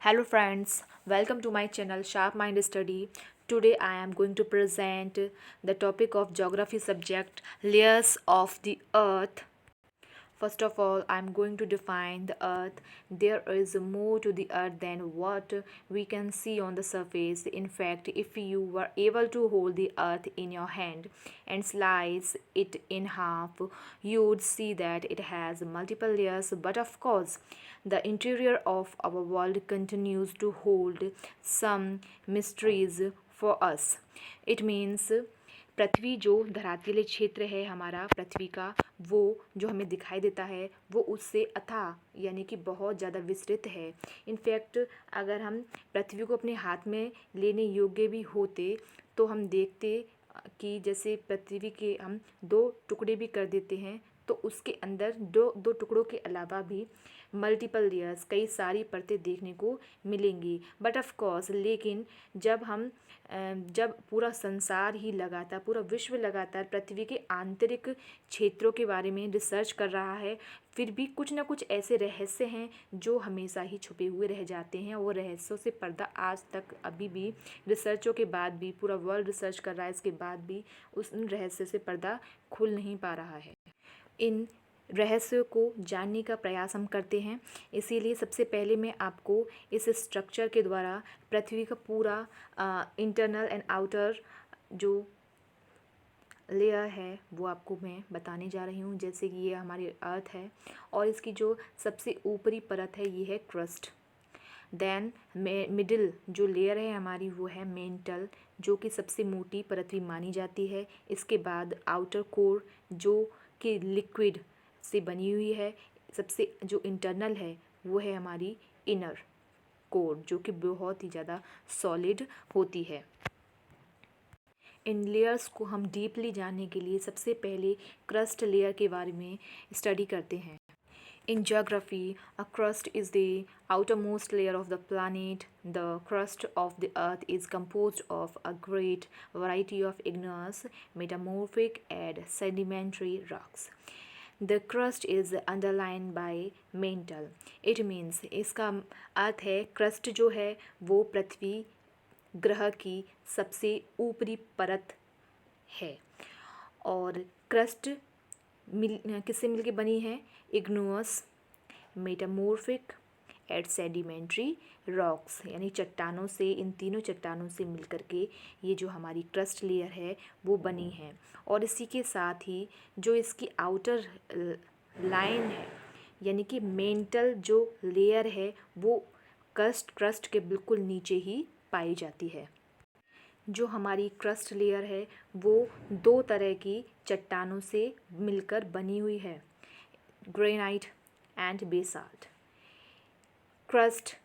Hello friends, welcome to my channel Sharp Mind Study. Today I am going to present the topic of geography subject layers of the earth. First of all, I'm going to define the earth. There is more to the earth than what we can see on the surface. In fact, if you were able to hold the earth in your hand and slice it in half, you would see that it has multiple layers. But of course, the interior of our world continues to hold some mysteries for us. It means पृथ्वी जो धरातलीय क्षेत्र है हमारा पृथ्वी का, वो जो हमें दिखाई देता है वो उससे अथाह यानी कि बहुत ज़्यादा विस्तृत है। इनफैक्ट अगर हम पृथ्वी को अपने हाथ में लेने योग्य भी होते तो हम देखते कि जैसे पृथ्वी के हम दो टुकड़े भी कर देते हैं तो उसके अंदर दो दो टुकड़ों के अलावा भी मल्टीपल लेयर्स कई सारी परतें देखने को मिलेंगी। बट ऑफ कोर्स लेकिन जब पूरा संसार ही लगातार पूरा विश्व लगातार पृथ्वी के आंतरिक क्षेत्रों के बारे में रिसर्च कर रहा है, फिर भी कुछ ना कुछ ऐसे रहस्य हैं जो हमेशा ही छुपे हुए रह जाते हैं। वो रहस्यों से पर्दा आज तक अभी भी रिसर्चों के बाद भी पूरा वर्ल्ड रिसर्च कर रहा है, इसके बाद भी उन रहस्य से पर्दा खुल नहीं पा रहा है। इन रहस्यों को जानने का प्रयास हम करते हैं। इसीलिए सबसे पहले मैं आपको इस स्ट्रक्चर के द्वारा पृथ्वी का पूरा इंटरनल एंड आउटर जो लेयर है वो आपको मैं बताने जा रही हूँ। जैसे कि ये हमारी अर्थ है और इसकी जो सबसे ऊपरी परत है ये है क्रस्ट। देन मिडिल जो लेयर है हमारी वो है मेंटल, जो कि सबसे मोटी पृथ्वी मानी जाती है। इसके बाद आउटर कोर जो कि लिक्विड से बनी हुई है। सबसे जो इंटरनल है वो है हमारी इनर कोर, जो कि बहुत ही ज़्यादा सॉलिड होती है। इन लेयर्स को हम डीपली जानने के लिए सबसे पहले क्रस्ट लेयर के बारे में स्टडी करते हैं। In geography, a crust is the outermost layer of the planet. The crust of the earth is composed of a great variety of igneous, metamorphic, and sedimentary rocks. The crust is underlined by mantle. It means इसका अर्थ है crust जो है वो पृथ्वी ग्रह की सबसे ऊपरी परत है और क्रस्ट किससे मिलके बनी है? इग्नुअस, मेटामॉर्फिक एंड सेडिमेंट्री रॉक्स, यानी चट्टानों से, इन तीनों चट्टानों से मिलकर के ये जो हमारी क्रस्ट लेयर है वो बनी है। और इसी के साथ ही जो इसकी आउटर लाइन है यानी कि मेंटल जो लेयर है वो क्रस्ट के बिल्कुल नीचे ही पाई जाती है। जो हमारी क्रस्ट लेयर है वो दो तरह की चट्टानों से मिलकर बनी हुई है, granite and basalt. Crust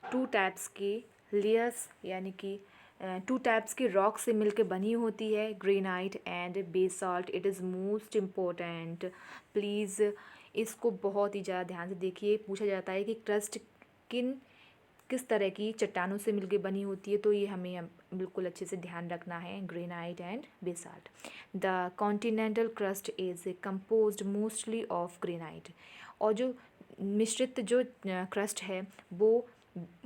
two types की लेयर्स यानी कि टू टाइप्स की रॉक से मिलकर बनी होती है, granite and basalt. It is most important, please इसको बहुत ही ज़्यादा ध्यान से देखिए। पूछा जाता है कि क्रस्ट किस तरह की चट्टानों से मिलकर बनी होती है, तो ये हमें बिल्कुल अच्छे से ध्यान रखना है, granite and basalt. The continental crust is composed mostly of granite. और जो मिश्रित जो क्रस्ट है वो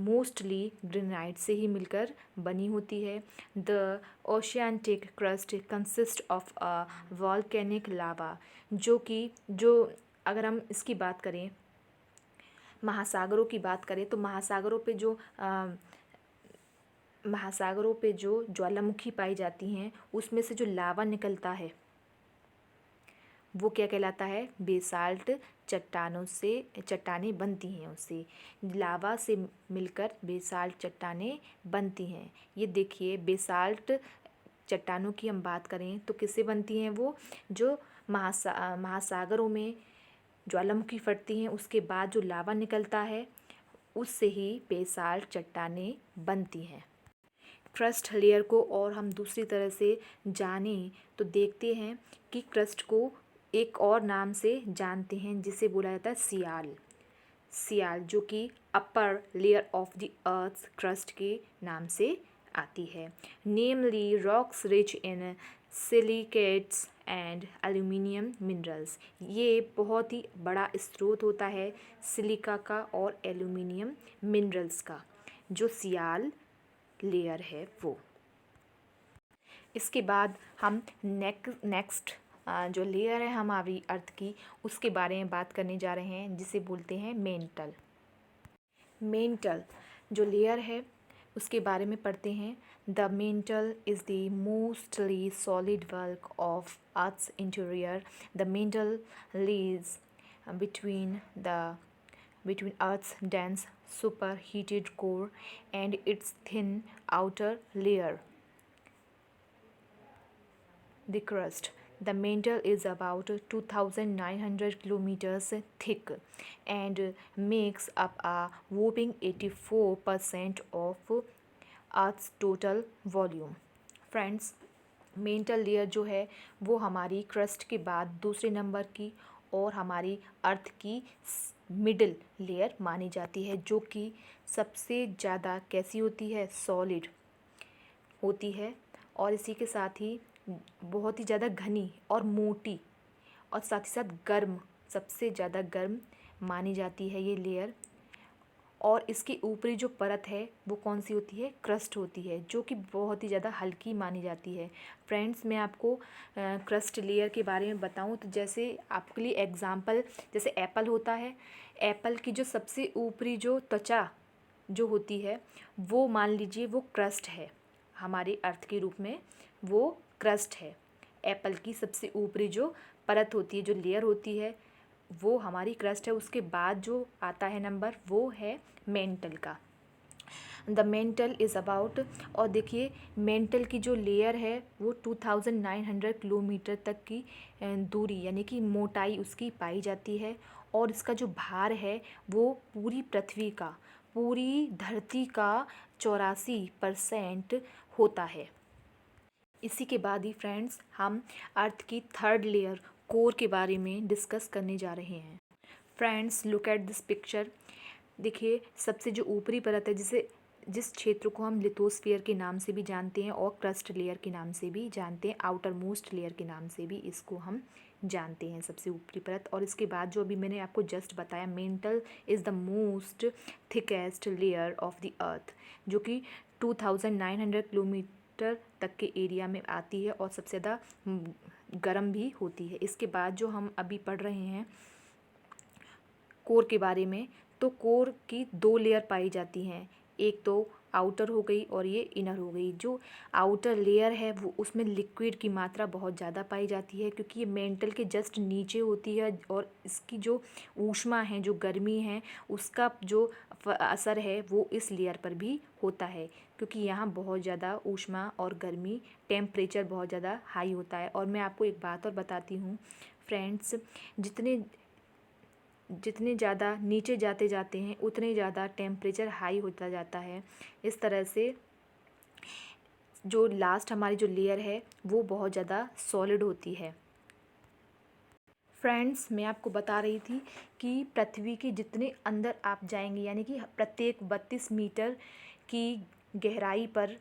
मोस्टली ग्रेनाइट से ही मिलकर बनी होती है। The oceanic crust consist of a volcanic lava, जो अगर हम इसकी बात करें, महासागरों की बात करें तो महासागरों पे जो ज्वालामुखी पाई जाती हैं उसमें से जो लावा निकलता है वो क्या कहलाता है? बेसाल्ट चट्टानें बनती हैं, उससे लावा से मिलकर बेसाल्ट चट्टानें बनती हैं। ये देखिए, बेसाल्ट चट्टानों की हम बात करें तो किससे बनती हैं? वो जो महासागरों में ज्वालामुखी फटती हैं उसके बाद जो लावा निकलता है उससे ही बेसाल्ट चट्टानें बनती हैं। क्रस्ट लेयर को और हम दूसरी तरह से जानें तो देखते हैं कि क्रस्ट को एक और नाम से जानते हैं जिसे बोला जाता है सियाल, जो कि upper layer of the earth crust के नाम से आती है। Namely rocks rich in silicates and aluminium minerals. ये बहुत ही बड़ा स्रोत होता है सिलिका का और एल्यूमिनियम मिनरल्स का, जो सियाल लेयर है वो। इसके बाद हम नेक्स्ट जो लेयर है हमारी अर्थ की, उसके बारे में बात करने जा रहे हैं, जिसे बोलते हैं मेंटल। मेंटल जो लेयर है उसके बारे में पढ़ते हैं। The mantle is the mostly solid work of Earth's interior. The mantle lies between Earth's dense superheated core and its thin outer layer, the crust. The mantle is about 2,900 kilometers thick and makes up a whopping 84% of Earth's total volume. Friends, mental layer जो है वो हमारी crust के बाद दूसरे number की और हमारी अर्थ की मिडिल लेयर मानी जाती है, जो कि सबसे ज़्यादा कैसी होती है, सॉलिड होती है, और इसी के साथ ही बहुत ही ज़्यादा घनी और मोटी और साथ ही साथ गर्म, सबसे ज़्यादा गर्म मानी जाती है ये लेयर। और इसकी ऊपरी जो परत है वो कौन सी होती है, क्रस्ट होती है, जो कि बहुत ही ज़्यादा हल्की मानी जाती है। फ्रेंड्स, मैं आपको क्रस्ट लेयर के बारे में बताऊं तो जैसे आपके लिए एग्जांपल, जैसे एप्पल होता है, एप्पल की जो सबसे ऊपरी जो त्वचा जो होती है वो मान लीजिए वो क्रस्ट है, हमारे अर्थ के रूप में वो क्रस्ट है। एप्पल की सबसे ऊपरी जो परत होती है, जो लेयर होती है, वो हमारी क्रस्ट है। उसके बाद जो आता है नंबर वो है मेंटल का। द मेंटल इज़ अबाउट, और देखिए मेंटल की जो लेयर है वो 2,900 किलोमीटर तक की दूरी यानी कि मोटाई उसकी पाई जाती है, और इसका जो भार है वो पूरी पृथ्वी का, पूरी धरती का 84% होता है। इसी के बाद ही फ्रेंड्स हम अर्थ की थर्ड लेयर कोर के बारे में डिस्कस करने जा रहे हैं। Friends, look at this picture. देखिए सबसे जो ऊपरी परत है, जिस क्षेत्र को हम लिथोस्फीयर के नाम से भी जानते हैं और क्रस्ट लेयर के नाम से भी जानते हैं, आउटर मोस्ट लेयर के नाम से भी इसको हम जानते हैं, सबसे ऊपरी परत। और इसके बाद जो अभी मैंने आपको जस्ट बताया, mental is the most thickest layer of the अर्थ, जो कि 2,900 किलोमीटर तक के एरिया में आती है और सबसे ज़्यादा गर्म भी होती है। इसके बाद जो हम अभी पढ़ रहे हैं कोर के बारे में, तो कोर की दो लेयर पाई जाती हैं, एक तो आउटर हो गई और ये इनर हो गई। जो आउटर लेयर है वो उसमें लिक्विड की मात्रा बहुत ज़्यादा पाई जाती है, क्योंकि ये मेंटल के जस्ट नीचे होती है, और इसकी जो ऊष्मा है, जो गर्मी है, उसका जो असर है वो इस लेयर पर भी होता है, क्योंकि यहाँ बहुत ज़्यादा ऊष्मा और गर्मी, टेम्परेचर बहुत ज़्यादा हाई होता है। और मैं आपको एक बात और बताती हूँ फ्रेंड्स, जितने ज़्यादा नीचे जाते हैं उतने ज़्यादा टेम्परेचर हाई होता जाता है। इस तरह से जो लास्ट हमारी जो लेयर है वो बहुत ज़्यादा सॉलिड होती है। फ्रेंड्स, मैं आपको बता रही थी कि पृथ्वी के जितने अंदर आप जाएंगे, यानी कि प्रत्येक 32 मीटर की गहराई पर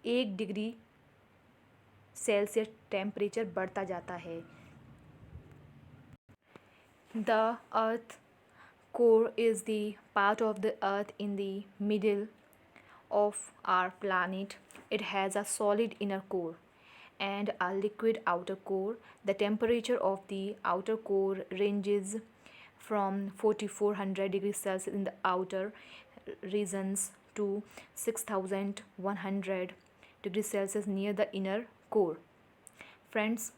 1 डिग्री सेल्सियस टेम्परेचर बढ़ता जाता है। The earth core is the part of the earth in the middle of our planet. It has a solid inner core and a liquid outer core. The temperature of the outer core ranges from 4,400 degrees Celsius in the outer regions to 6,100 degrees Celsius near the inner core. Friends,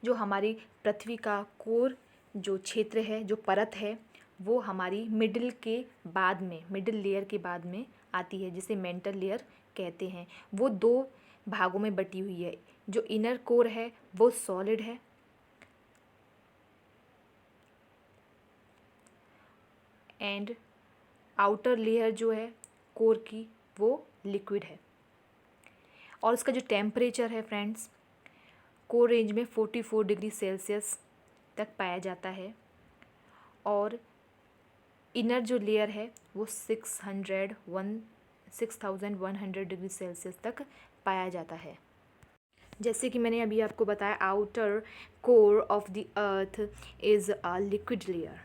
जो हमारी पृथ्वी का core जो क्षेत्र है, जो परत है, वो हमारी मिडिल लेयर के बाद में आती है, जिसे मेंटल लेयर कहते हैं। वो 2 भागों में बटी हुई है। जो इनर कोर है वो सॉलिड है एंड आउटर लेयर जो है कोर की वो लिक्विड है। और उसका जो टेम्परेचर है फ्रेंड्स, कोर रेंज में 44 डिग्री सेल्सियस तक पाया जाता है, और इनर जो लेयर है वो 6,100 डिग्री सेल्सियस तक पाया जाता है। जैसे कि मैंने अभी आपको बताया, outer core of the earth is a liquid layer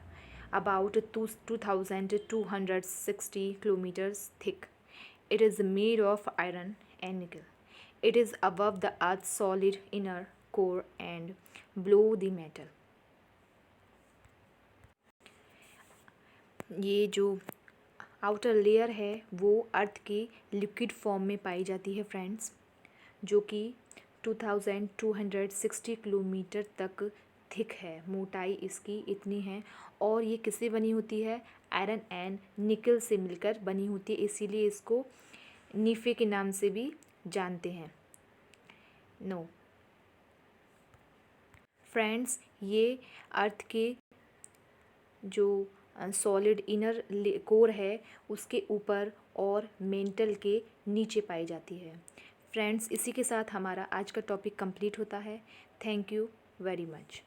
about 2260 kilometres thick. It is made of iron and nickel. It is above the Earth's solid inner core and below the metal. ये जो outer layer है वो अर्थ के liquid form में पाई जाती है friends, जो कि 2260 किलोमीटर तक थिक है. मोटाई इसकी इतनी है और ये किससे बनी होती है? आयरन एंड निकल से मिलकर बनी होती है, इसीलिए इसको नीफे के नाम से भी जानते हैं. नो फ्रेंड्स, ये अर्थ के जो सॉलिड इनर कोर है उसके ऊपर और मेंटल के नीचे पाई जाती है. फ्रेंड्स, इसी के साथ हमारा आज का टॉपिक कंप्लीट होता है. Thank you very much.